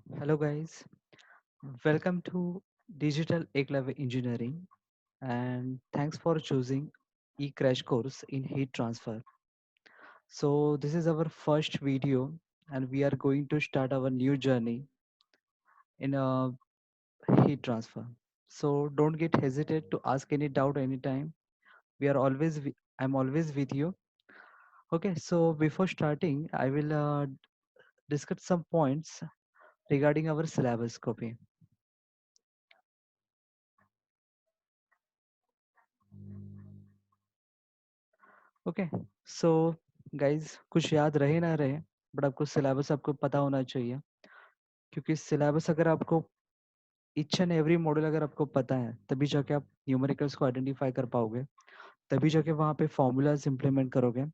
Hello guys, welcome to Digital Eklavya Engineering and thanks for choosing e-crash course in heat transfer. So this is our first video and we are going to start our new journey in heat transfer. So don't get hesitate to ask any doubt anytime. I'm always with you. Okay, so before starting, I will discuss some points regarding our syllabus copy. Okay so guys कुछ याद रहे ना रहे but आपको syllabus आपको पता होना चाहिए क्योंकि सिलेबस अगर आपको ईच एंड एवरी मॉडल अगर आपको पता है तभी जाके आप न्यूमेरिकल्स को आइडेंटिफाई कर पाओगे तभी जाके वहाँ पे फॉर्मूलाज इंप्लीमेंट करोगे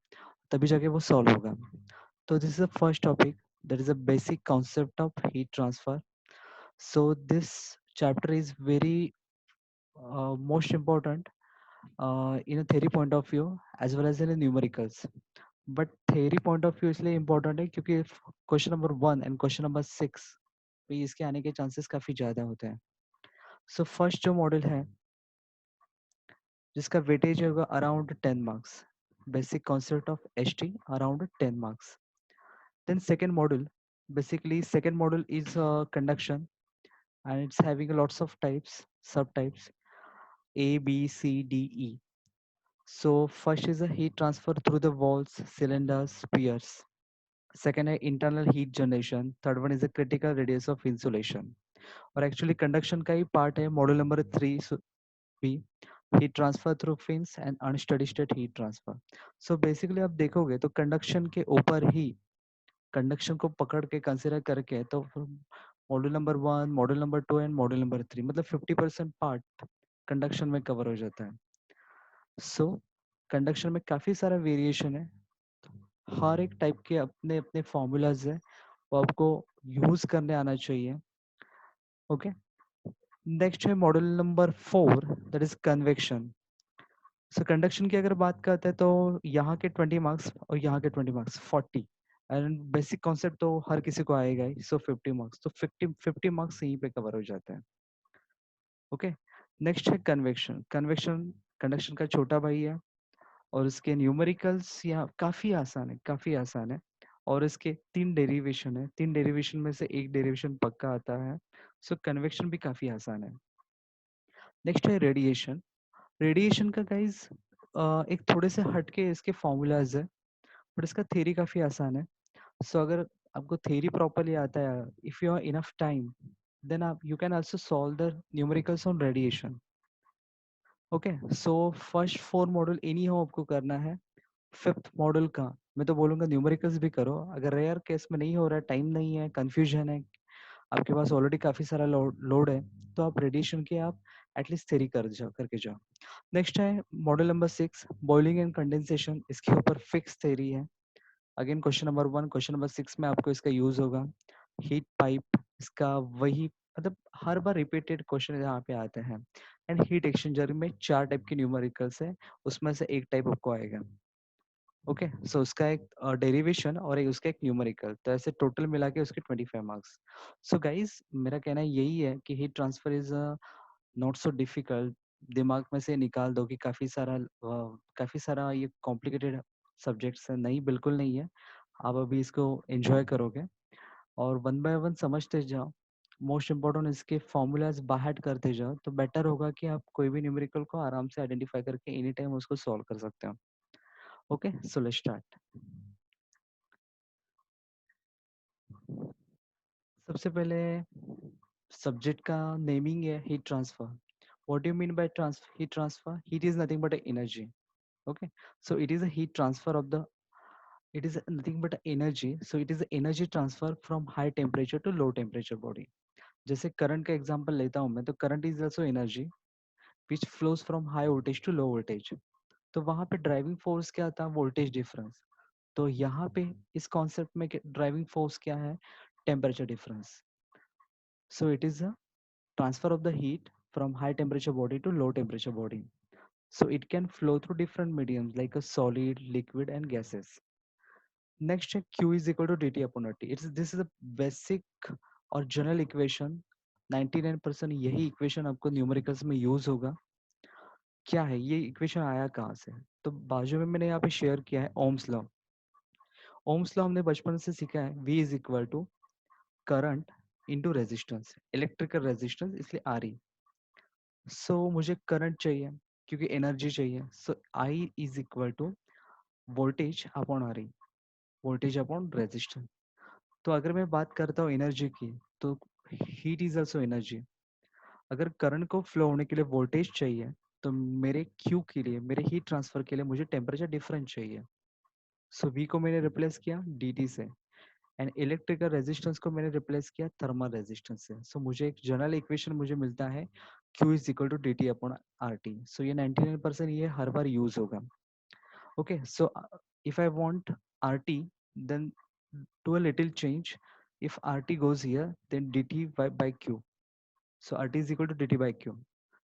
तभी जाके वो सॉल्व होगा तो this is the first topic that is a basic concept of heat transfer so this chapter is very most important in a theory point of view as well as in a numericals but theory point of view इसलिए important है क्योंकि question number 1 and question number 6 पे इसके आने के chances काफ़ी ज़्यादा होते हैं सो फर्स्ट जो मॉडल है जिसका वेटेज होगा around 10 marks basic concept of H T around 10 marks then second model basically second model is conduction and it's having lots of types subtypes a b c d e so first is a heat transfer through the walls cylinders spheres. Second है internal heat generation. Third one is the critical radius of insulation. और actually conduction का ही part है model number 3 भी heat transfer through fins and unsteady state heat transfer. So basically आप देखोगे तो conduction के ऊपर ही कंडक्शन को पकड़ के कंसिडर करके तो model number 1 model number 2 and model number 3 मतलब 50% पार्ट कंडक्शन में कवर हो जाता है. सो कंडक्शन में काफ़ी सारा वेरिएशन है हर एक टाइप के अपने अपने फॉर्मूलाज है वो आपको यूज करने आना चाहिए ओके नेक्स्ट है model number 4 that is convection so conduction की अगर बात करते हैं तो यहाँ के 20 मार्क्स और यहाँ के 20 मार्क्स 40 एंड बेसिक कॉन्सेप्ट तो हर किसी को आएगा ही सो 50 मार्क्स तो 50 मार्क्स यहीं पे कवर हो जाते हैं ओके नेक्स्ट है कन्वेक्शन कन्वेक्शन कंडक्शन का छोटा भाई है और इसके न्यूमेरिकल्स यहाँ काफ़ी आसान है और इसके 3 डेरिवेशन है 3 डेरिवेशन में से एक डेरिवेशन पक्का आता है सो कन्वेक्शन भी काफ़ी आसान है नेक्स्ट है रेडिएशन रेडिएशन का गाइज एक थोड़े से हटके इसके फॉर्मूलाज है बट इसका थ्योरी काफ़ी आसान है सो अगर आपको थ्योरी प्रॉपरली आता है if you have enough time then आप you can also solve the numericals on radiation okay so first 4 model इन्हीं हो आपको करना है फिफ्थ मॉडल का मैं तो बोलूँगा न्यूमेरिकल्स भी करो अगर रेयर केस में नहीं हो रहा है टाइम नहीं है कंफ्यूजन है आपके पास ऑलरेडी काफ़ी सारा लोड है तो आप रेडिएशन के आप एटलीस्ट थ्योरी करके जाओ नेक्स्ट है model number 6 boiling and condensation इसके ऊपर फिक्स थ्योरी है again question number 1 question number 6 में आपको इसका यूज होगा हीट पाइप इसका वही मतलब हर बार रिपीटेड क्वेश्चन यहाँ पे आते हैं एंड हीट एक्सचेंजर में 4 टाइप के न्यूमेरिकल्स है उसमें से एक टाइप आपको आएगा ओके सो उसका एक डेरिवेशन और एक उसका एक न्यूमेरिकल तो ऐसे टोटल मिला के उसके 25 मार्क्स सो गाइज मेरा कहना यही है कि heat transfer is not so difficult दिमाग में से निकाल दो कि काफ़ी सारा ये कॉम्प्लिकेटेड सब्जेक्ट्स है नहीं बिल्कुल नहीं है आप अभी इसको एंजॉय करोगे और वन बाय वन समझते जाओ मोस्ट इम्पोर्टेंट इसके फॉर्मूलाज बाहर करते जाओ तो बेटर होगा कि आप कोई भी न्यूमेरिकल को आराम से आइडेंटिफाई करके एनी टाइम उसको सॉल्व कर सकते हो ओके सो लेट्स स्टार्ट सबसे पहले सब्जेक्ट का नेमिंग है heat transfer what do you mean by heat transfer heat is nothing but energy okay so it is a heat transfer of the it is nothing but energy so it is the energy transfer from high temperature to low temperature body जैसे current का example लेता हूँ मैं तो current is also energy which flows from high voltage to low voltage तो वहां पे driving force क्या था वोल्टेज डिफरेंस तो यहाँ पे इस कॉन्सेप्ट में ड्राइविंग फोर्स क्या है temperature difference so it is a transfer of the heat from high temperature body to low temperature body so it can flow through different mediums like a solid liquid and gases next q is equal to dt upon rt it's this is a basic और general equation 99% यही equation आपको numericals में use होगा। क्या है ये equation, आया कहाँ से? तो बाजू में मैंने यहाँ पे शेयर किया है ओम्स लॉ। ओम्स लॉ हमने बचपन से सीखा है, V is equal to current into resistance, electrical resistance इसलिए आर ई। सो मुझे करंट चाहिए क्योंकि एनर्जी चाहिए, so I is equal to voltage upon R E, voltage upon resistance. तो अगर मैं बात करता हूँ एनर्जी की, तो हीट इज ऑल्सो एनर्जी। अगर करंट को फ्लो होने के लिए वोल्टेज चाहिए, तो मेरे क्यू के लिए, मेरे हीट ट्रांसफर के लिए मुझे टेम्परेचर डिफरेंस चाहिए। सो वी को मैंने रिप्लेस किया dt से, एंड इलेक्ट्रिकल रेजिस्टेंस को मैंने रिप्लेस किया थर्मल रेजिस्टेंस से। सो मुझे एक जनरल इक्वेशन मुझे मिलता है Q is equal to D T upon R T. So ये 99% ये हर बार यूज होगा। Okay, so if I want R T, then do a little change. If RT goes here, then dt by Q. So RT is equal to dt by Q.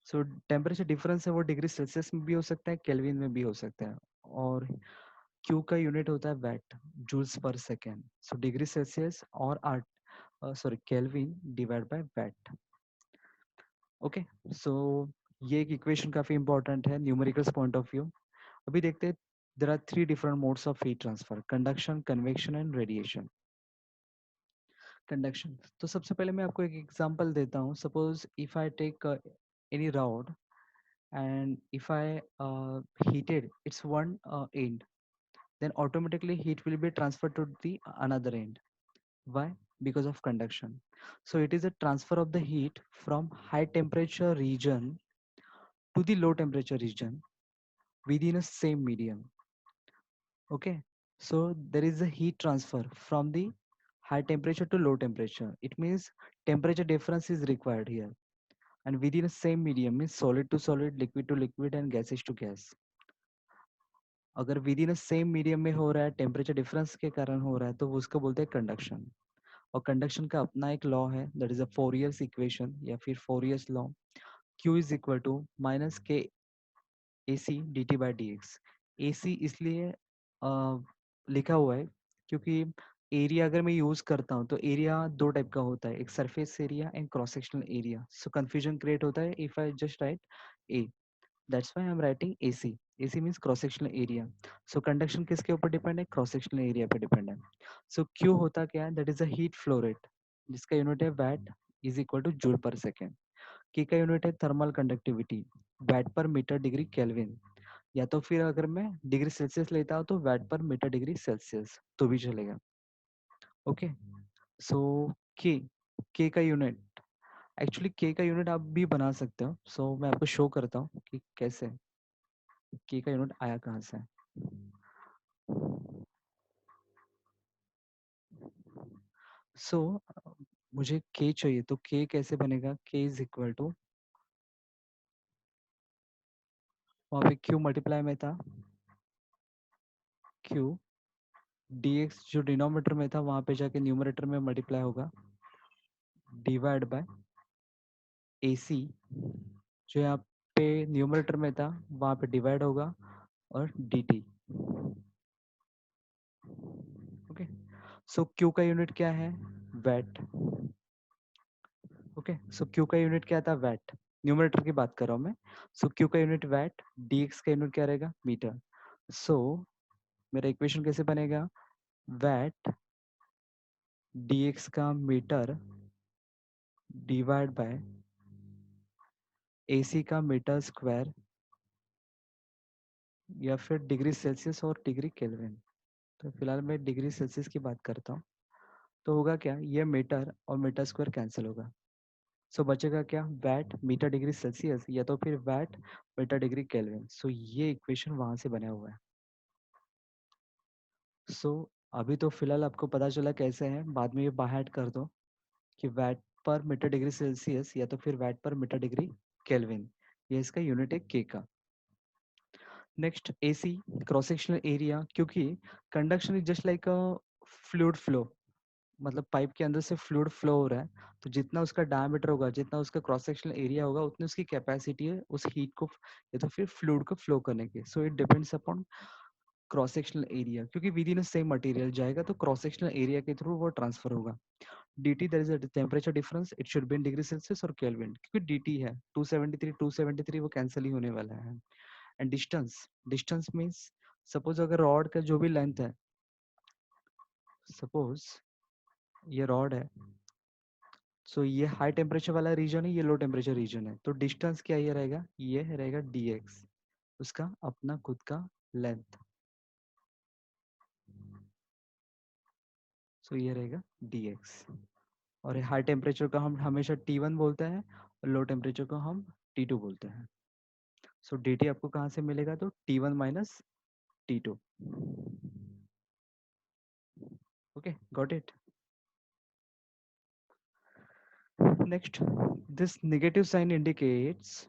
So temperature difference है वो degree Celsius में भी हो सकता है, kelvin में भी हो सकता है, और Q का यूनिट होता है watt, joules per second. So degree Celsius और आर्ट, sorry kelvin divide by watt. Okay, so ये एक इक्वेशन काफी इंपॉर्टेंट है न्यूमेरिकल्स पॉइंट ऑफ व्यू। अभी देखते हैं, there are three different modes of heat transfer: conduction, convection and radiation. Conduction, तो सबसे पहले मैं आपको एक एग्जांपल देता हूँ। Suppose if I take any rod and if I heated its one end, then automatically heat will be transferred to the another end. Why? Because of conduction. So it is a transfer of the heat from high temperature region to the low temperature region within a same medium. Okay, so there is a heat transfer from the high temperature to low temperature. It means temperature difference is required here, and within the same medium means solid to solid, liquid to liquid, and gases to gas. अगर with in same medium में हो रहा है, temperature difference के कारण हो रहा है, तो वो उसको बोलते हैं कंडक्शन। और कंडक्शन का अपना एक लॉ है, that is a Fourier's equation या फिर Fourier's law. Q is equal to minus K A C D T by D X. A C इसलिए लिखा हुआ है क्योंकि एरिया अगर मैं यूज करता हूँ तो एरिया दो टाइप का होता है, एक surface area and cross sectional area. So confusion create होता है if I just write A, that's why I am writing AC। AC means cross sectional area. So conduction किसके ऊपर डिपेंड है? क्रॉस सेक्शनल एरिया पे depend है। So Q होता क्या है? That is a heat flow rate, जिसका unit है watt is equal to joule per second. K का यूनिट है thermal conductivity, VAT per metre degree kelvin, या तो फिर अगर मैं डिग्री सेल्सियस लेता हूँ तो VAT per metre degree Celsius तो भी चलेगा। ओके, सो K, K का यूनिट, एक्चुअली K का यूनिट आप भी बना सकते हो। सो मैं आपको शो करता हूँ कि कैसे K का यूनिट आया कहाँ से। सो मुझे K चाहिए, तो K कैसे बनेगा? K इज इक्वल टू, वहाँ पे Q मल्टीप्लाई में था, Q dx जो डिनोमिनेटर में था वहाँ पे जाके न्यूमरेटर में मल्टीप्लाई होगा, डिवाइड बाय AC जो यहाँ पे न्यूमरेटर में था वहाँ पे डिवाइड होगा, और dt। ओके, सो Q का यूनिट क्या है? वैट। ओके, सो Q का यूनिट क्या था? वैट। न्यूमरेटर की बात कर रहा हूँ मैं। सो Q का यूनिट वैट, dx का यूनिट क्या रहेगा? मीटर। सो मेरा इक्वेशन कैसे बनेगा? वैट dx का मीटर डिवाइड बाय AC का मीटर स्क्वायर, या फिर डिग्री सेल्सियस और डिग्री केल्विन। तो फिलहाल मैं डिग्री सेल्सियस की बात करता हूँ। तो होगा क्या, ये मीटर और मीटर स्क्वायर कैंसिल होगा। सो बचेगा क्या? वैट मीटर डिग्री सेल्सियस, या तो फिर VAT metre degree Kelvin. So ये इक्वेशन वहां से बना हुआ है। सो अभी तो फिलहाल आपको पता चला कैसे है, बाद में ये बाहर कर दो कि VAT per metre degree Celsius या तो फिर watt per metre degree kelvin, ये इसका यूनिट है K का। Next AC, cross sectional area, क्योंकि conduction is just like a fluid flow, मतलब पाइप के अंदर से फ्लूइड फ्लो हो रहा है, तो जितना उसका डायमीटर होगा, जितना उसका क्रॉस सेक्शनल एरिया होगा, उतनी उसकी कैपेसिटी है उस हीट को या तो फिर फ्लूइड को फ्लो करने की। So it depends upon cross sectional area, क्योंकि विद इन सेम मटेरियल जाएगा तो क्रॉस सेक्शनल एरिया के थ्रू वो ट्रांसफर होगा। dt there is a temperature difference, it should be in degree Celsius और केल्विन, क्योंकि dt है 273 वो कैंसिल ही होने वाला है। And distance, distance means suppose अगर रॉड का जो भी लेंथ है, सपोज ये रॉड है, सो ये हाई टेम्परेचर वाला रीजन है, ये लो टेम्परेचर रीजन है, तो डिस्टेंस क्या ये रहेगा, ये रहेगा dx, उसका अपना खुद का लेंथ, सो ये रहेगा dx। और हाई टेम्परेचर का हम हमेशा T1 बोलते हैं और लो टेम्परेचर को हम T2 बोलते हैं। सो dt आपको कहाँ से मिलेगा, तो T1 minus T2। Okay, got it. Next, this negative sign indicates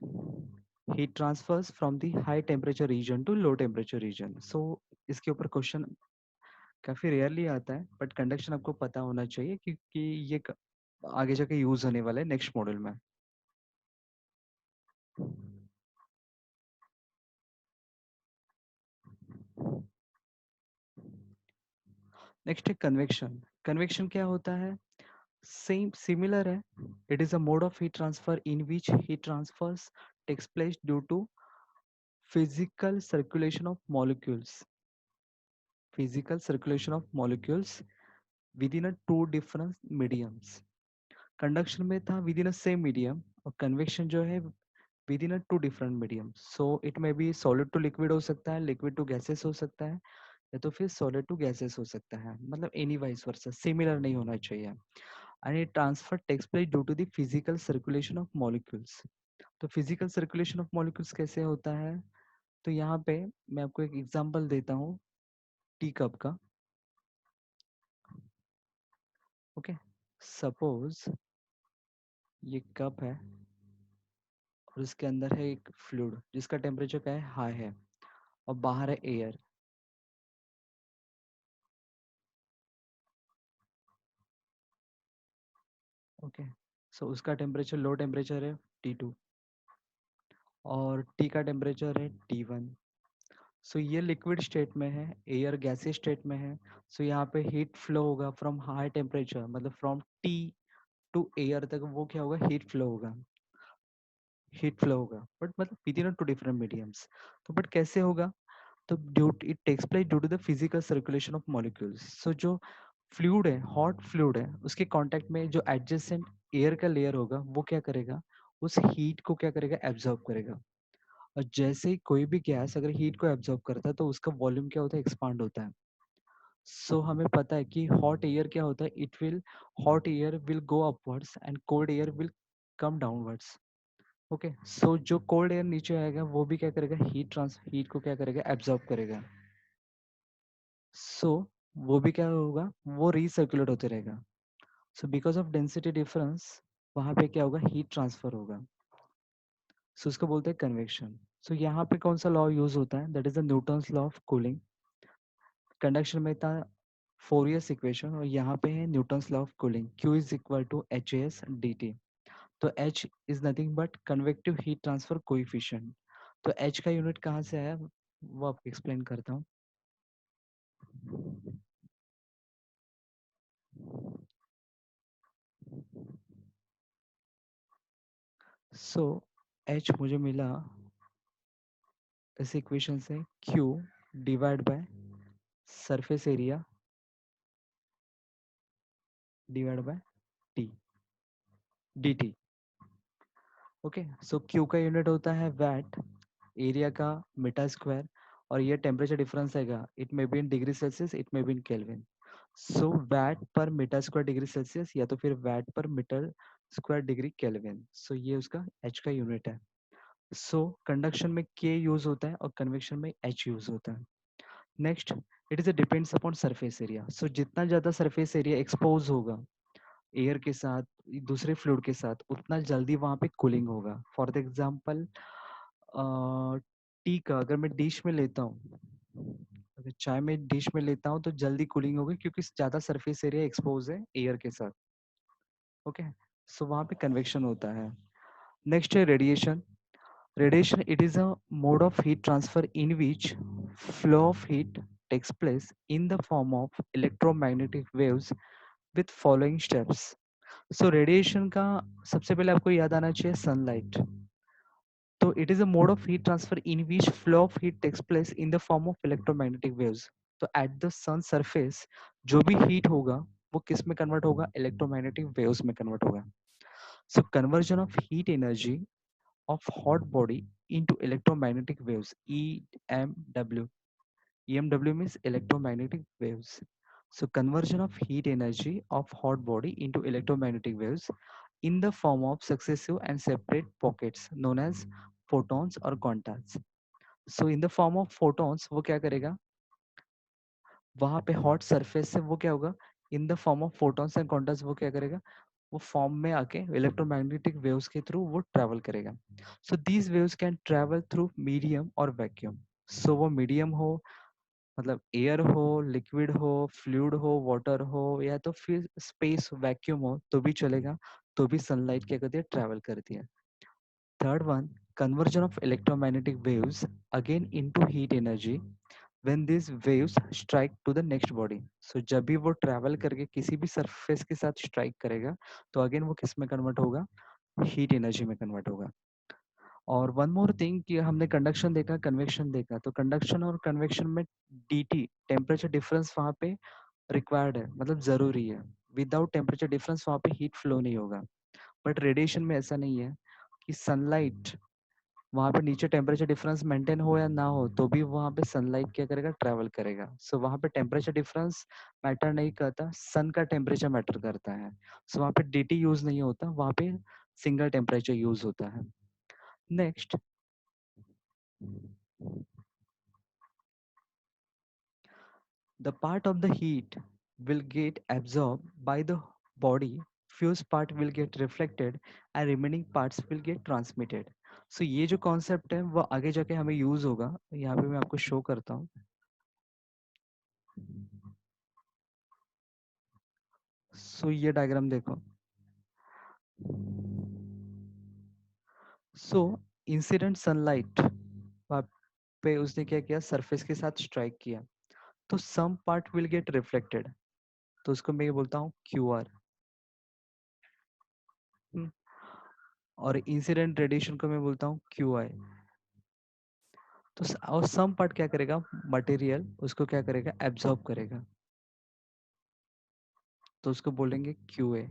heat transfers from the high temperature region to low temperature region. So इसके ऊपर क्वेश्चन काफ़ी रेयरली आता है, बट कंडक्शन आपको पता होना चाहिए क्योंकि ये आगे जाके यूज होने वाला है नेक्स्ट मॉडल में। नेक्स्ट है कन्वेक्शन। कन्वेक्शन क्या होता है, सेम सिमिलर है, it is a mode of heat transfer in which heat transfers takes place due to physical circulation of molecules, physical circulation of molecules within a two different mediums. Conduction में था within a same medium, और convection जो है within a two different medium. So it may be solid to liquid हो सकता है, liquid to gases हो सकता है, या तो फिर सॉलिड टू गैसेस हो सकता है, मतलब एनी वाइस वर्सा, सिमिलर नहीं होना चाहिए। And it transfer takes place due to the physical circulation of molecules. तो फिजिकल सर्कुलेशन ऑफ मॉलिक्यूल्स कैसे होता है, तो यहाँ पे मैं आपको एक एग्जांपल देता हूँ टी कप का। ओके, सपोज ये कप है और इसके अंदर है एक फ्लूइड जिसका टेम्परेचर क्या है, हाई है, और बाहर है एयर। ओके, सो उसका टेम्परेचर लो टेम्परेचर है T2 और टी का टेम्परेचर है T1। सो ये लिक्विड स्टेट में है, एयर गैसीय स्टेट में है। सो यहाँ पे हीट फ्लो होगा फ्रॉम हाई टेम्परेचर, मतलब फ्रॉम टी टू एयर तक वो क्या होगा, हीट फ्लो होगा, हीट फ्लो होगा, बट मतलब within two different mediums. तो बट कैसे होगा, तो due it takes place due to the physical circulation of molecules. So जो फ्लूइड है, हॉट फ्लूइड है, उसके कांटेक्ट में जो एडजेसेंट एयर का लेयर होगा वो क्या करेगा, उस हीट को क्या करेगा, एब्जॉर्ब करेगा। और जैसे ही कोई भी गैस अगर हीट को एब्जॉर्ब करता है तो उसका वॉल्यूम क्या होता है, एक्सपांड होता है। सो हमें पता है कि हॉट एयर क्या होता है, it will, hot air will go upwards and cold air will come downwards. Okay, so जो कोल्ड एयर नीचे आएगा वो भी क्या करेगा, हीट को क्या करेगा, एब्जॉर्ब करेगा। सो वो भी क्या होगा, वो रीसर्कुलेट होते रहेगा। So because of density difference वहां पे क्या होगा, हीट ट्रांसफर होगा। सो उसको बोलते हैं कन्वेक्शन। सो यहाँ पे कौन सा लॉ यूज होता है, that is the Newton's law of cooling. Conduction में था फोरियर्स इक्वेशन, और यहाँ पे है Newton's law of cooling, Q is equal to HAS dt। तो H is nothing but convective heat transfer coefficient. तो H का यूनिट कहाँ से आया वो आपको एक्सप्लेन करता हूँ। सो H मुझे मिला इस इक्वेशन से, Q divide by surface area divide by T dt। Okay, so Q का यूनिट होता है वैट, एरिया का मीटर स्क्वायर, और ये टेम्परेचर डिफरेंस हैगा, it may be in degree Celsius, it may be in Kelvin. So watt per metre square degree Celsius या तो फिर watt per metre square degree Kelvin. So ये उसका H का यूनिट है। सो कंडक्शन में K use होता है और कन्वेक्शन में H यूज होता है। Next, it is depends upon surface area. So जितना ज्यादा सरफेस एरिया एक्सपोज होगा एयर के साथ, दूसरे फ्लूइड के साथ, उतना जल्दी वहां पे कूलिंग होगा। फॉर द एग्जाम्पल टी का अगर मैं डिश में लेता हूँ, अगर चाय में डिश में लेता हूँ तो जल्दी कूलिंग होगी क्योंकि ज्यादा सरफेस एरिया एक्सपोज है एयर के साथ। ओके, सो वहां पे कन्वेक्शन होता है। नेक्स्ट है radiation. Radiation, it is a mode of heat transfer in which flow of heat takes place in the form of electromagnetic waves with following steps. So radiation का सबसे पहले आपको याद आना चाहिए सनलाइट. तो it is a mode of heat transfer in which flow of heat takes place in the form of electromagnetic waves. तो at the sun surface जो भी heat होगा वो किस में कन्वर्ट होगा, इलेक्ट्रोमैग्नेटिक वेव्स में कन्वर्ट होगा. So conversion of heat energy of hot body into electromagnetic waves, EMW. EMW means electromagnetic waves. So conversion of heat energy of hot body into electromagnetic waves in the form of successive and separate pockets known as photons or quantas. So in the form of photons वो क्या करेगा, वहां पे hot surface से वो क्या होगा, in the form of photons and Qantas वो क्या करेगा, वो फॉर्म में आके इलेक्ट्रोमैग्नेटिक वेव्स के थ्रू वो ट्रैवल करेगा. So these waves can travel through medium और वैक्यूम. सो वो मीडियम हो, मतलब एयर हो, लिक्विड हो, फ्लूइड हो, वाटर हो, या तो फिर स्पेस वैक्यूम हो तो भी चलेगा, तो भी सनलाइट क्या करती है, ट्रैवल करती है. Third one, conversion of electromagnetic waves again into heat energy when these waves strike to the next body. So जब भी वो ट्रैवल करके किसी भी सरफेस के साथ स्ट्राइक करेगा तो अगेन वो किस में कन्वर्ट होगा, हीट एनर्जी में कन्वर्ट होगा. और वन मोर थिंग कि हमने कंडक्शन देखा, कन्वेक्शन देखा, तो कंडक्शन और कन्वेक्शन में dt टेम्परेचर डिफरेंस वहाँ पे रिक्वायर्ड है, मतलब जरूरी है. विदाउट टेम्परेचर डिफरेंस वहाँ पे हीट फ्लो नहीं होगा. बट रेडिएशन में ऐसा नहीं है कि सनलाइट वहाँ पे नीचे टेम्परेचर डिफरेंस मेंटेन हो या ना हो तो भी वहाँ पे सनलाइट क्या करेगा, ट्रैवल करेगा. सो वहाँ पे टेम्परेचर डिफरेंस मैटर नहीं करता, सन का टेम्परेचर मैटर करता है. सो वहाँ पे dt यूज नहीं होता, वहाँ पे सिंगल टेम्परेचर यूज होता है. Next, the part of the heat will get absorbed by the body, few part will get reflected and remaining parts will get transmitted. So ये जो कॉन्सेप्ट है वो आगे जाके हमें यूज होगा, यहाँ पे मैं आपको शो करता हूँ. सो ये डायग्राम देखो. सो इंसिडेंट सनलाइट वहाँ पे उसने क्या किया, सरफेस के साथ स्ट्राइक किया तो some part will get reflected, तो उसको मैं ये बोलता हूँ QR. और इंसिडेंट रेडिएशन को मैं बोलता हूँ QI. तो और सम पार्ट क्या करेगा, मटेरियल उसको क्या करेगा, एब्जॉर्ब करेगा, तो उसको बोलेंगे QA.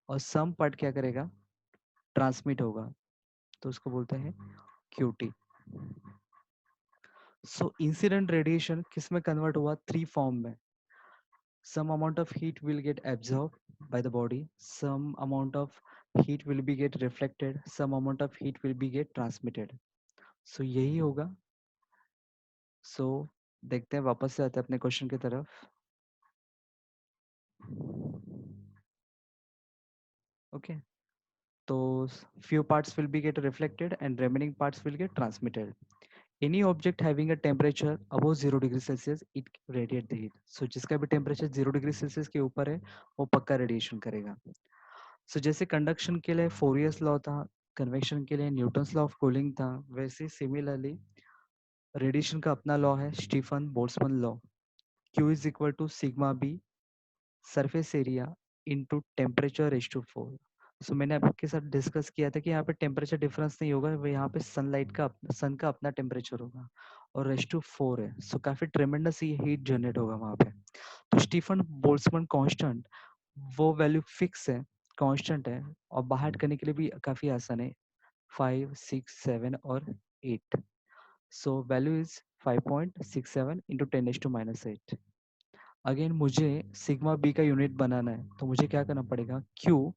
और सम पार्ट क्या करेगा, ट्रांसमिट होगा, तो उसको बोलते हैं QT. सो इंसिडेंट रेडिएशन किस में कन्वर्ट हुआ, थ्री फॉर्म में. Some amount of heat will get absorbed by the body, some amount of heat will be get reflected, some amount of heat will be get transmitted. So यही होगा. So देखते हैं, वापस से आते हैं अपने क्वेश्चन की तरफ. Okay, so few parts will be get reflected and remaining parts will get transmitted. Any object having a temperature above 0 degree Celsius it radiate the heat. So जिसका भी टेम्परेचर 0 डिग्री सेल्सियस के ऊपर है वो पक्का radiation करेगा. सो जैसे conduction के लिए फोरियर्स लॉ था, कन्वेक्शन के लिए न्यूटन्स लॉ ऑफ कूलिंग था, वैसे सिमिलरली रेडिएशन का अपना लॉ है, Stefan Boltzmann law. Q is equal to sigma B surface area into temperature raise to 4. So मैंने आपके साथ डिस्कस किया था कि यहाँ पे टेम्परेचर डिफरेंस नहीं होगा, वो यहाँ पे सनलाइट का सन का अपना टेम्परेचर होगा और रेज टू 4 है. सो काफी ट्रेमेंडस ये हीट जनरेट होगा वहाँ पे. तो स्टीफन बोल्ट्जमैन कांस्टेंट वो वैल्यू फिक्स है, कांस्टेंट है, और बाहर करने के लिए भी काफी आसान है, 5, 6, 7 और 8. So value is 5.67 into 10⁻⁸. Again मुझे सिग्मा बी का यूनिट बनाना है तो मुझे क्या करना पड़ेगा, Q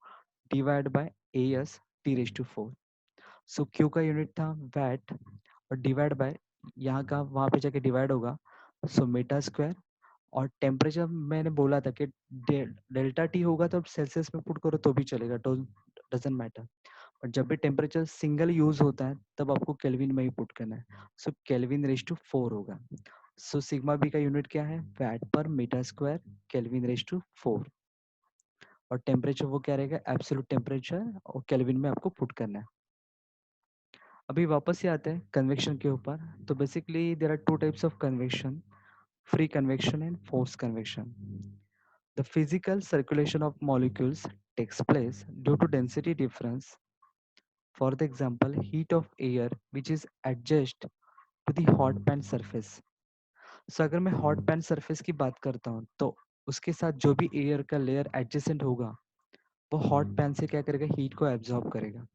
divide bye AS T⁴. सो Q का यूनिट था वैट और डिवाइड बाय यहाँ का वहाँ पे जाके डिवाइड होगा, सो मीटर स्क्वायर. और टेम्परेचर मैंने बोला था कि डेल्टा टी होगा तो सेल्सियस में पुट करो तो भी चलेगा, डजेंट मैटर. और जब भी टेम्परेचर सिंगल यूज होता है तब आपको केल्विन में ही पुट करना है. सो केल्विन रेज टू 4 होगा. सो सिग्मा बी का यूनिट क्या है, watt per metre square Kelvin raise to 4. और टेम्परेचर वो क्या रहेगा, एब्सोल्यूट टेम्परेचर, और केल्विन में आपको पुट करना है. अभी वापस से आते हैं कन्वेक्शन के ऊपर। तो basically there are two types of convection, free convection and forced convection. The physical circulation of molecules takes place due to density difference. For the example, heat of air which is adjust to the hot pan surface. So अगर मैं hot pan surface की बात करता हूँ तो उसके साथ जो भी एयर का लेयर एडजेसेंट होगा वो हॉट पैन से क्या करेगा, हीट को एब्जॉर्ब करेगा।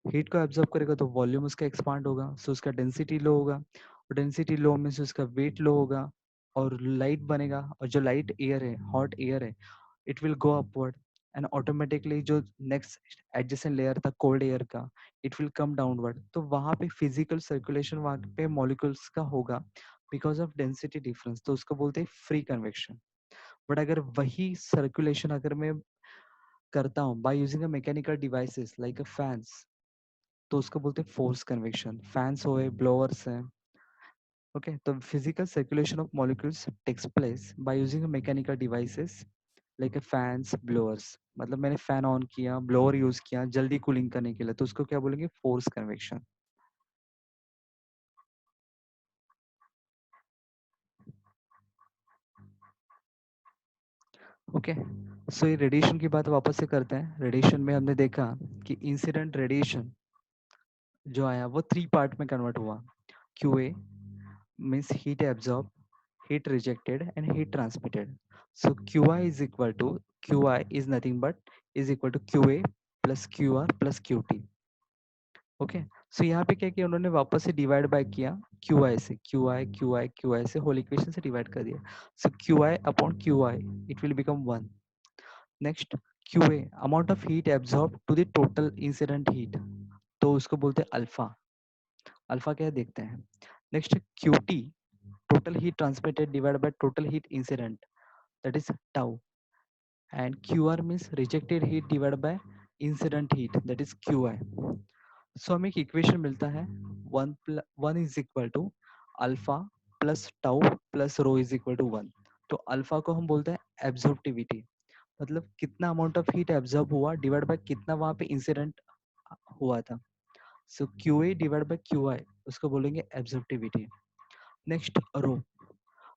हीट को एब्जॉर्ब करेगा तो वॉल्यूम उसका एक्सपांड होगा, सो उसका डेंसिटी लो होगा, और डेंसिटी लो में से उसका वेट लो होगा और लाइट बनेगा, और जो लाइट एयर है, हॉट एयर है, it will go upward and automatically जो नेक्स्ट एडजेसेंट लेयर था कोल्ड एयर का, इट विल कम डाउनवर्ड। तो वहाँ पे फिजिकल सर्कुलेशन वहाँ पे मॉलिक्यूल्स का होगा बिकॉज ऑफ डेंसिटी डिफरेंस, तो उसको बोलते हैं फ्री कन्वेक्शन। बट अगर वही सर्कुलेशन अगर मैं करता हूँ by using a mechanical devices like a fans, तो उसको बोलते हैं फोर्स कन्वेक्शन। फैंस हुए, ब्लोअर्स हैं। ओके, तो physical circulation of molecules takes place by using mechanical devices like fans, blowers. मतलब मैंने फैन ऑन किया, ब्लोअर यूज किया जल्दी कूलिंग करने के लिए, तो उसको क्या बोलेंगे, फोर्स कन्वेक्शन। ओके, सो ये रेडिएशन की बात वापस से करते हैं। रेडिएशन में हमने देखा कि इंसिडेंट रेडिएशन जो आया वो 3 पार्ट में कन्वर्ट हुआ। QA means heat absorbed, heat rejected and heat transmitted. So Qi is equal to, Qi is nothing but is equal to Qa plus Qr plus Qt. Okay, so यहाँ पे क्या किया उन्होंने, वापस से डिवाइड बाय किया Qi से, Qi से होल इक्वेशन से डिवाइड कर दिया। So Qi upon Qi it will become 1। Next Qa amount of heat absorb to the total incident heat, तो उसको बोलते हैं अल्फा। अल्फा क्या है देखते हैं। Next Qt total heat transmitted divided by total heat incident, that is tau, and Qr means rejected heat divided by incident heat, that is Qi. So हमें एक इक्वेशन मिलता है, one is equal to alpha plus tau plus rho is equal to 1। तो alpha को हम बोलते हैं absorbivity, मतलब कितना अमाउंट ऑफ हीट एब्जॉर्ब हुआ डिवाइड बाय कितना वहां पे इंसिडेंट हुआ था। So Q A divide by Q I, उसको बोलेंगे absorbivity. Next rho,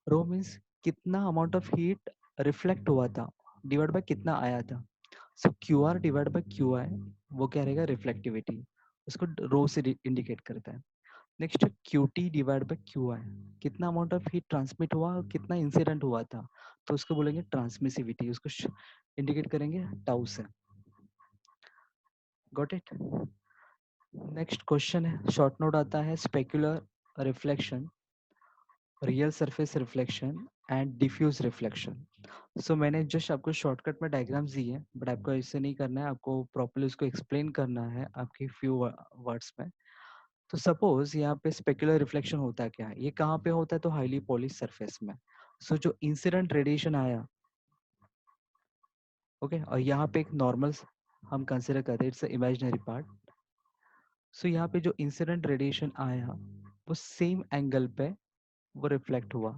rho means कितना अमाउंट ऑफ हीट रिफ्लेक्ट हुआ था डिवाइड बाय कितना आया था। So Q R divide by Q I, वो क्या रहेगा, रिफ्लेक्टिविटी, उसको रो से इंडिकेट करता है। Next Q T divide by Q आई, कितना अमाउंट ऑफ हीट ट्रांसमिट हुआ और कितना इंसिडेंट हुआ था, तो उसको बोलेंगे ट्रांसमिसिविटी, उसको इंडिकेट करेंगे टाउ से। Got it. नेक्स्ट क्वेश्चन है, शॉर्ट नोट आता है specular reflection, real surface reflection and diffuse reflection. So मैंने जस्ट आपको शॉर्टकट में डायग्राम्स दी है, बट आपको ऐसे नहीं करना है, आपको प्रॉपर्ली उसको एक्सप्लेन करना है आपके फ्यू वर्ड्स में। तो सपोज यहाँ पे स्पेक्युलर रिफ्लेक्शन होता है, क्या ये कहाँ पे होता है, तो हाईली पॉलिश सरफेस में। सो जो इंसिडेंट रेडिएशन आया, ओके, और यहाँ पे एक नॉर्मल हम कंसिडर करते हैं, इट्स इमेजिनरी पार्ट। सो यहाँ पे जो इंसिडेंट रेडिएशन आया वो सेम एंगल पे वो रिफ्लेक्ट हुआ,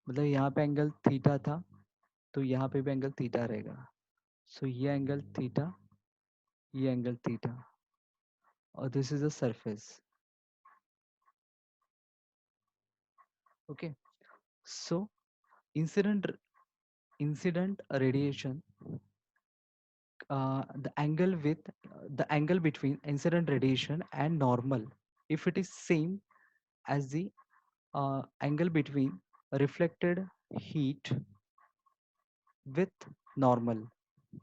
मतलब यहाँ पे एंगल थीटा था तो यहाँ पे भी एंगल थीटा रहेगा। सो ये एंगल थीटा, ये एंगल थीटा, और this is the surface. Okay, so incident incident radiation, the angle between incident radiation and normal, if it is same as the angle between reflected heat with normal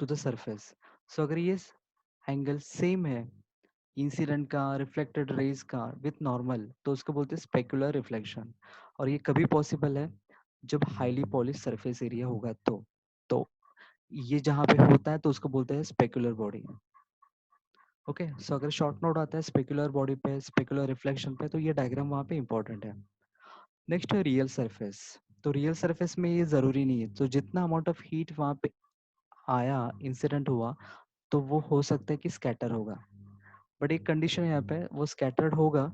to the surface। so अगर ये angle same है incident का, reflected raise का with normal, तो उसको बोलते हैं specular reflection. और ये कभी पॉसिबल है जब हाईली पॉलिश सरफेस एरिया होगा तो ये जहाँ पे होता है तो उसको बोलते हैं स्पेकुलर बॉडी। ओके, सो अगर शॉर्ट नोट आता है स्पेकुलर बॉडी पे, स्पेकुलर रिफ्लेक्शन पे, तो ये डायग्राम वहाँ पे इंपॉर्टेंट है। नेक्स्ट है रियल सरफेस। तो रियल सरफेस में ये जरूरी नहीं है, तो जितना अमाउंट ऑफ हीट वहाँ पे आया, इंसिडेंट हुआ, तो वो हो सकता है कि स्कैटर होगा, बट एक कंडीशन है यहाँ पे, वो स्कैटर्ड होगा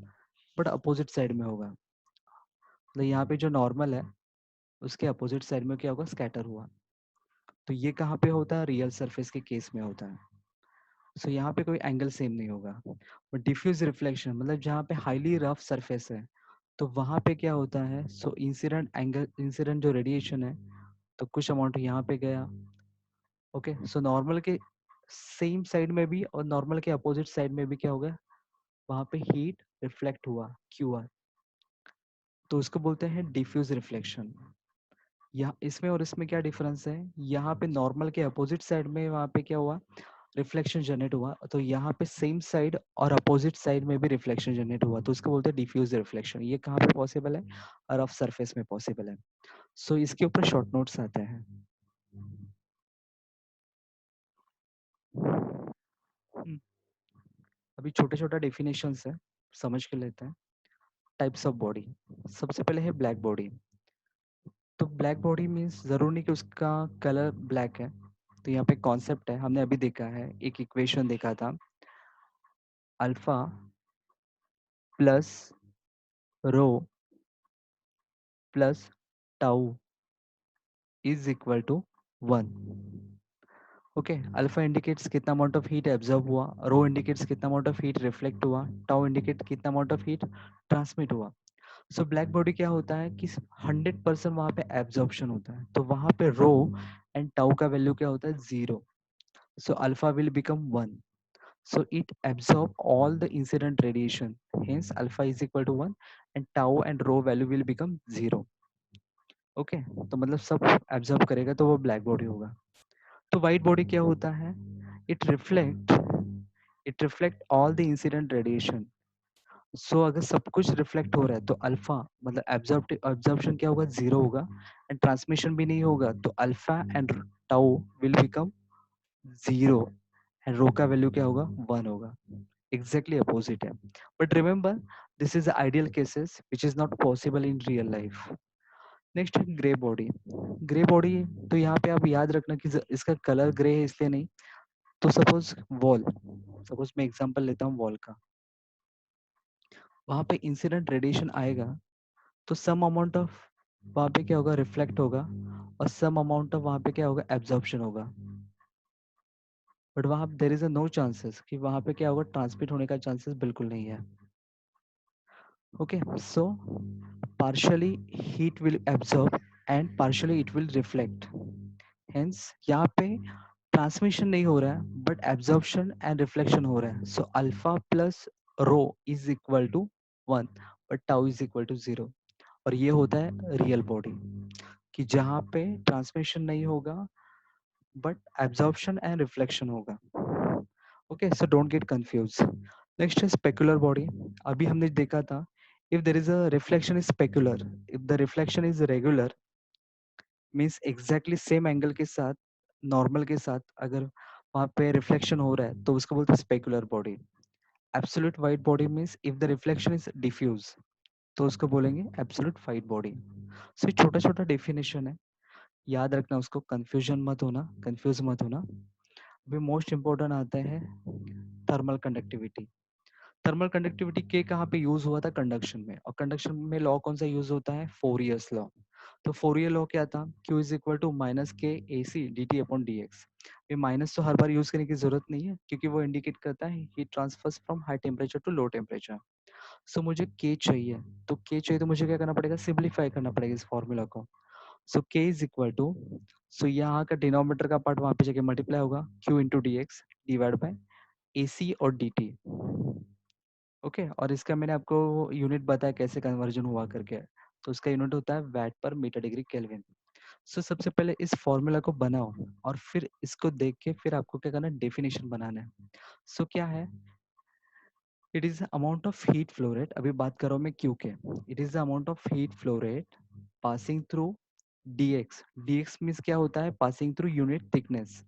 बट अपोजिट साइड में होगा। मतलब यहाँ पे जो नॉर्मल है उसके अपोजिट साइड में क्या होगा, स्कैटर हुआ। तो ये कहाँ पे होता है, रियल सरफेस के केस में होता है। सो यहाँ पे कोई एंगल सेम नहीं होगा। बट डिफ्यूज रिफ्लेक्शन मतलब जहाँ पे हाईली रफ सरफेस है, तो वहाँ पे क्या होता है, सो इंसिडेंट एंगल, इंसिडेंट जो रेडिएशन है, तो कुछ अमाउंट यहाँ पे गया। ओके, सो नॉर्मल के सेम साइड में भी और नॉर्मल के अपोजिट साइड में भी क्या होगा, वहाँ पे हीट रिफ्लेक्ट हुआ, क्यू आर, तो उसको बोलते हैं डिफ्यूज रिफ्लेक्शन। यहाँ इसमें और इसमें क्या डिफरेंस है, यहाँ पे नॉर्मल के अपोजिट साइड में वहाँ पे क्या हुआ, रिफ्लेक्शन जनरेट हुआ, तो यहाँ पे सेम साइड और अपोजिट साइड में भी रिफ्लेक्शन जनरेट हुआ, तो उसको बोलते हैं डिफ्यूज रिफ्लेक्शन। ये कहाँ पे पॉसिबल है, रफ सरफेस में पॉसिबल है। सो इसके ऊपर शॉर्ट नोट्स आते हैं। हम्म, अभी छोटे छोटा डेफिनेशंस है, समझ के लेते हैं। टाइप्स ऑफ बॉडी, सबसे पहले है ब्लैक बॉडी। तो ब्लैक बॉडी मीन्स जरूर नहीं कि उसका कलर ब्लैक है। तो यहाँ पे कॉन्सेप्ट है, हमने अभी देखा है, एक इक्वेशन देखा था, alpha plus rho plus tau is equal to 1। Okay, alpha indicates कितना अमाउंट ऑफ हीट एब्जॉर्ब हुआ, रो इंडिकेट्स कितना अमाउंट ऑफ हीट रिफ्लेक्ट हुआ, टाउ इंडिकेट कितना अमाउंट ऑफ हीट ट्रांसमिट हुआ। सो ब्लैक बॉडी क्या होता है कि 100% वहाँ पे एब्जॉर्प्शन होता है, तो वहाँ पे रो एंड टाउ का वैल्यू क्या होता है, 0। So alpha will become 1, so it absorb all the incident radiation, hence alpha is equal to 1 and tau and rho value will become 0। Okay, तो मतलब सब एब्जॉर्ब करेगा तो वो ब्लैक बॉडी होगा। तो वाइट बॉडी क्या होता है, it reflect it reflect all the incident radiation. So अगर सब कुछ रिफ्लेक्ट हो रहा है तो अल्फा मतलब एब्जॉर्प्शन क्या होगा, 0 होगा, एंड ट्रांसमिशन भी नहीं होगा, तो alpha and tau will become 0 and rho का वैल्यू क्या होगा, 1 होगा। Exactly opposite है, but remember this is the ideal cases which is not possible in real life। Next है ग्रे बॉडी। ग्रे बॉडी, तो यहाँ पे आप याद रखना कि इसका कलर ग्रे है इसलिए नहीं। तो सपोज वॉल, सपोज मैं एग्जांपल लेता हूँ वॉल का, वहाँ पे इंसिडेंट रेडिएशन आएगा, तो सम अमाउंट ऑफ वहाँ पे क्या होगा, रिफ्लेक्ट होगा, और सम अमाउंट ऑफ वहाँ पे क्या होगा, एब्जॉर्प्शन होगा। बट वहाँ there is a no chances कि वहाँ पे क्या होगा, ट्रांसमिट होने का चांसेस बिल्कुल नहीं है। Okay, so partially heat will absorb and partially it will reflect, hence यहाँ पे ट्रांसमिशन नहीं हो रहा है बट एब्जॉर्प्शन एंड रिफ्लेक्शन हो रहा है। So alpha plus rho is equal to 1 but tau is equal to 0। और ये होता है रियल बॉडी, कि जहाँ पे ट्रांसमिशन नहीं होगा बट एब्जॉर्प्शन एंड रिफ्लेक्शन होगा। Okay, so don't get confuse. Next है स्पेकुलर बॉडी। अभी हमने देखा था, if there is a reflection is specular, if the reflection is regular means exactly same angle के साथ, नॉर्मल के साथ अगर वहाँ पे रिफ्लेक्शन हो रहा है तो उसको बोलते हैं specular body. Absolute white body means if the reflection is diffuse, तो उसको बोलेंगे एब्सोल्यूट वाइट बॉडी। सो ये छोटा छोटा डेफिनेशन है, याद रखना उसको, कंफ्यूजन मत होना, कंफ्यूज मत होना। अभी मोस्ट इंपॉर्टेंट आता है थर्मल कंडक्टिविटी। थर्मल कंडक्टिविटी के कहाँ पे यूज हुआ था, कंडक्शन में। और कंडक्शन में लॉ कौन सा यूज होता है, फोरियर्स लॉ। तो फोरियर लॉ क्या था, Q is equal to minus K A C D T upon D X. ये माइनस तो हर बार यूज करने की जरूरत नहीं है, क्योंकि वो इंडिकेट करता है heat transfers from high temperature to low temperature. So मुझे के चाहिए, तो के चाहिए तो मुझे क्या करना पड़ेगा, सिंप्लीफाई करना पड़ेगा इस फॉर्मूला को। सो के इज इक्वल टू, सो यहाँ का डिनोमिनेटर का पार्ट वहां पे जाके मल्टीप्लाई होगा, Q into D X divide by A C और डी टी। ओके, और इसका मैंने आपको यूनिट बताया कैसे कन्वर्जन हुआ करके, तो उसका यूनिट होता है watt per metre degree Kelvin. सो सबसे पहले इस फॉर्मूला को बनाओ और फिर इसको देख के फिर आपको क्या करना है, डेफिनेशन बनाना है। सो क्या है, it is amount of heat flow rate, अभी बात कर रहा हूँ मैं क्यू के, it is the amount of heat flow rate passing through dx। dx means क्या होता है, passing through unit thickness.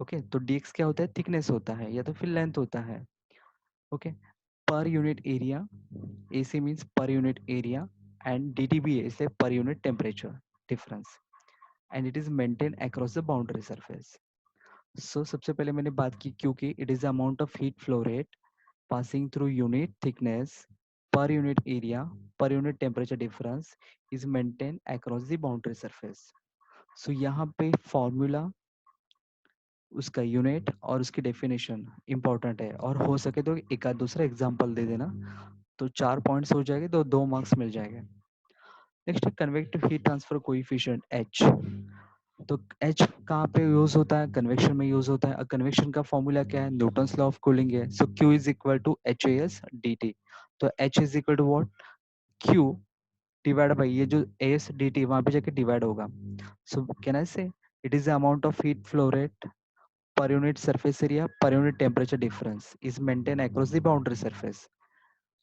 Okay, तो dx क्या होता है, थिकनेस होता है या तो फिर लेंथ होता है। Okay, per unit area, AC means per unit area, and DTB is a per unit temperature difference, and it is maintained across the boundary surface। So सबसे पहले मैंने बात की क्योंकि it is the amount of heat flow rate passing through unit thickness per unit area per unit temperature difference is maintained across the boundary surface। So यहाँ पे formula उसका unit और उसकी डेफिनेशन इंपॉर्टेंट है, और हो सके तो एक आध दूसरा एग्जांपल दे देना, तो 4 पॉइंट्स हो जाएंगे, तो 2 मार्क्स मिल जाएंगे। नेक्स्ट है convective heat transfer coefficient H. तो एच कहाँ पे यूज होता है? कन्वेक्शन में यूज होता है। कन्वेक्शन का फॉर्मूला क्या है? न्यूटन्स लॉ ऑफ कूलिंग है। So Q is equal to H A S D T. तो H is equal to what? Q divide by ये जो एस डी टी वहां पे जाके डिवाइड होगा। सो कैन आई से it is the amount of heat flow rate per unit surface area per unit temperature difference is maintained across the boundary surface.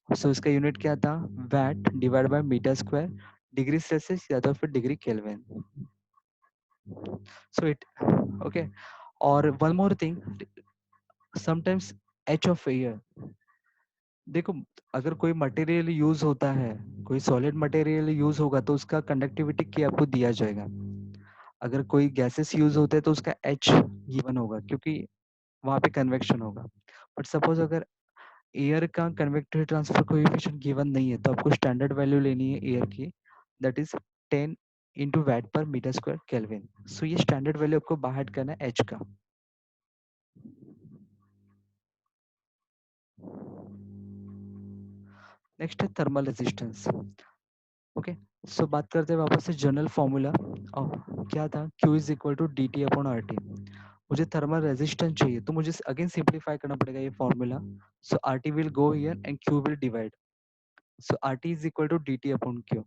So इसका unit क्या था? Watt divide by metre square degree Celsius या तो फिर degree Kelvin. So it okay. और one more thing, sometimes H of air, देखो अगर कोई मटेरियल यूज होता है, कोई सॉलिड मटेरियल यूज होगा तो उसका कंडक्टिविटी क्या आपको दिया जाएगा। अगर कोई गैसेस यूज होते हैं तो उसका एच गिवन होगा, क्योंकि वहां पे कन्वेक्शन होगा। बट सपोज अगर एयर का कन्वेक्टिव ट्रांसफर कोएफिशिएंट गिवन नहीं है, तो आपको स्टैंडर्ड वैल्यू लेनी है एयर की, that is 10 into VAT per metre square kelvin. So ये स्टैंडर्ड वैल्यू आपको बाहर करना है एच का। नेक्स्ट है थर्मल रेजिस्टेंस। ओके, सो बात करते हैं वापस से जनरल फॉर्मूला। क्या था? Q is equal to D T upon R T. मुझे थर्मल रेजिस्टेंस चाहिए, तो मुझे अगेन सिंप्लीफाई करना पड़ेगा ये formula. So R T will go here and Q will divide. So R T is equal to D T upon Q.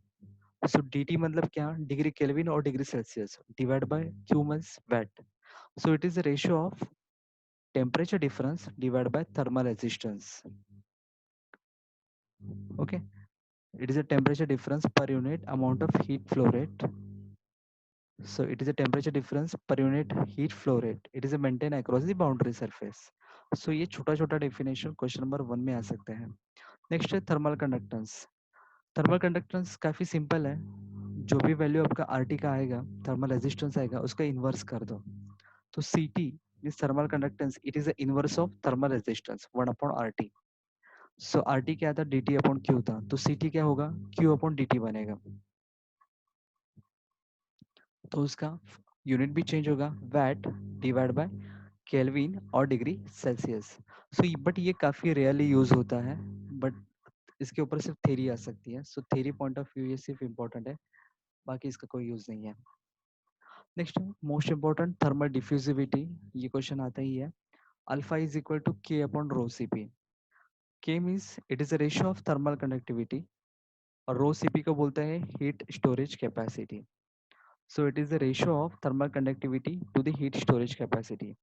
So D T मतलब क्या? Degree Kelvin और degree Celsius divide by Q means watt. So it is the ratio of temperature difference divide by thermal resistance. Okay, it is a temperature difference per unit amount of heat flow rate. So it is a temperature difference per unit heat flow rate. It is a maintained across the boundary surface. So ये छोटा छोटा definition question number 1 में आ सकते हैं। Next है thermal conductance. Thermal conductance काफी simple है। जो भी वैल्यू आपका आर टी का आएगा, थर्मल रेजिस्टेंस आएगा, उसका इन्वर्स कर दो। तो C T is thermal conductance, it is the inverse of thermal resistance 1 upon R T. So R T क्या था? डी टी अपॉन क्यू था, तो सी टी क्या होगा? क्यू अपॉन डी टी बनेगा। तो उसका यूनिट भी चेंज होगा, वैट डिवाइड बाय केल्विन और डिग्री सेल्सियस। सो बट ये काफ़ी रेयरली यूज होता है, बट इसके ऊपर सिर्फ थ्योरी आ सकती है। सो थ्योरी पॉइंट ऑफ व्यू ये सिर्फ इम्पोर्टेंट है, बाकी इसका कोई यूज नहीं है। Next most important thermal diffusivity, ये क्वेश्चन आता ही है। Alpha is equal to K upon rho C P. K means it is a ratio of thermal conductivity, और रो सी पी को बोलते हैं heat storage capacity. So it is the ratio of thermal conductivity to the heat storage capacity.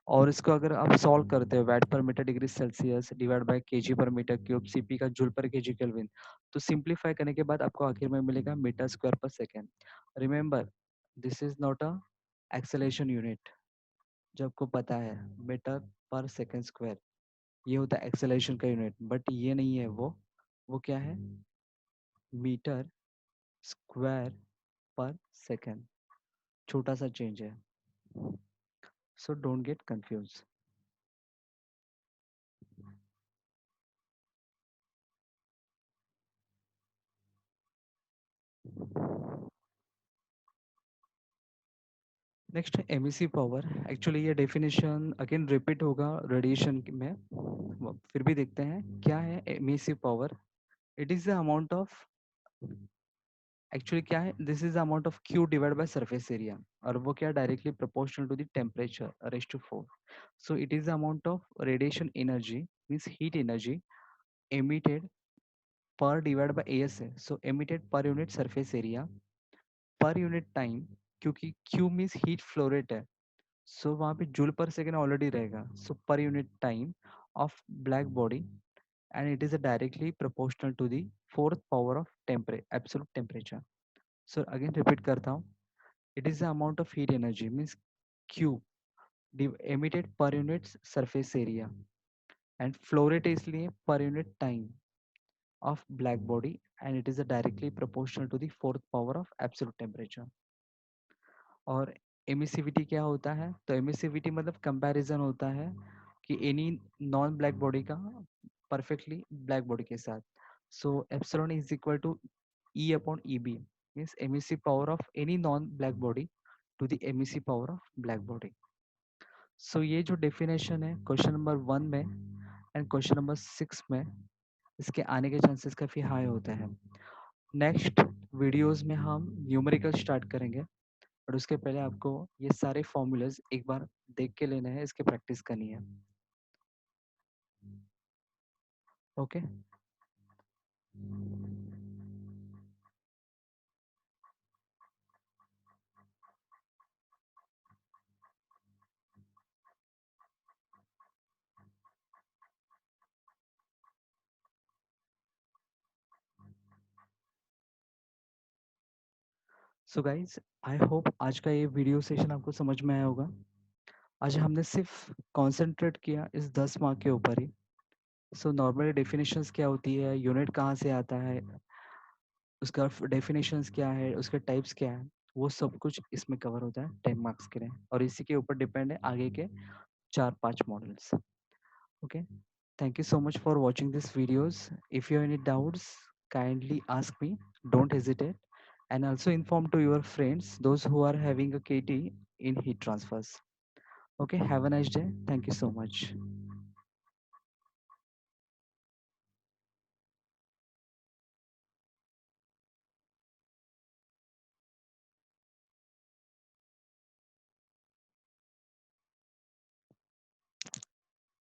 और इसको अगर आप solve करते हो, watt per metre degree Celsius divide by KG पर मीटर क्यूब, सीपी का जूल पर केजी केल्विन, तो सिंप्लीफाई करने के बाद आपको आखिर में मिलेगा मीटर स्क्वायर पर second. Remember, this is not a acceleration unit. जो आपको पता है मीटर पर सेकेंड स्क्वायर, ये होता है एक्सेलेरेशन का यूनिट, बट ये नहीं है। वो क्या है? मीटर स्क्वायर पर सेकेंड, छोटा सा चेंज है। So don't get confuse. Next है एमिसिव पावर। एक्चुअली ये डेफिनेशन अगेन रिपीट होगा रेडिएशन में, फिर भी देखते हैं क्या है emissive power. It is the amount of, actually क्या है, this is the amount of Q divide by surface area, और वो क्या directly proportional to the temperature raise to 4। So it is the amount of radiation energy means heat energy emitted पर divide by S है। So emitted per unit surface area per unit time, क्योंकि Q means heat flow rate है, so वहाँ पे joule per second already रहेगा। So per unit time of black body, and it is directly proportional to the fourth power of tempera absolute temperature. So again repeat करता हूँ, it is the amount of heat energy means Q emitted per unit surface area, and flow rate इसलिए per unit time of black body, and it is directly proportional to the fourth power of absolute temperature. और emissivity क्या होता है? तो emissivity मतलब comparison होता है कि एनी नॉन ब्लैक बॉडी का परफेक्टली ब्लैक बॉडी के साथ। So epsilon is equal to E upon E B, means emissive power of any non black body to the emissive power of black body. So ये जो definition है question number 1 में and question number 6 में, इसके आने के chances काफ़ी high होते हैं। नेक्स्ट वीडियोस में हम न्यूमेरिकल स्टार्ट करेंगे, और उसके पहले आपको ये सारे फॉर्मूलाज एक बार देख के लेने हैं, इसकी प्रैक्टिस करनी है। Okay. So guys, I hope आज का ये वीडियो सेशन आपको समझ में आया होगा। आज हमने सिर्फ कॉन्सेंट्रेट किया इस 10 मार्क के ऊपर ही। सो नॉर्मली डेफिनेशंस क्या होती है, यूनिट कहाँ से आता है, उसका डेफिनेशंस क्या है, उसके टाइप्स क्या है, वो सब कुछ इसमें कवर होता है 10 मार्क्स के लिए, और इसी के ऊपर डिपेंड है आगे के 4-5 models. Okay, thank you so much for watching this videos. If you have any doubts, kindly ask me, don't hesitate, and also inform to your friends those who are having a KT in heat transfers. Okay, have a nice day. Thank you so much.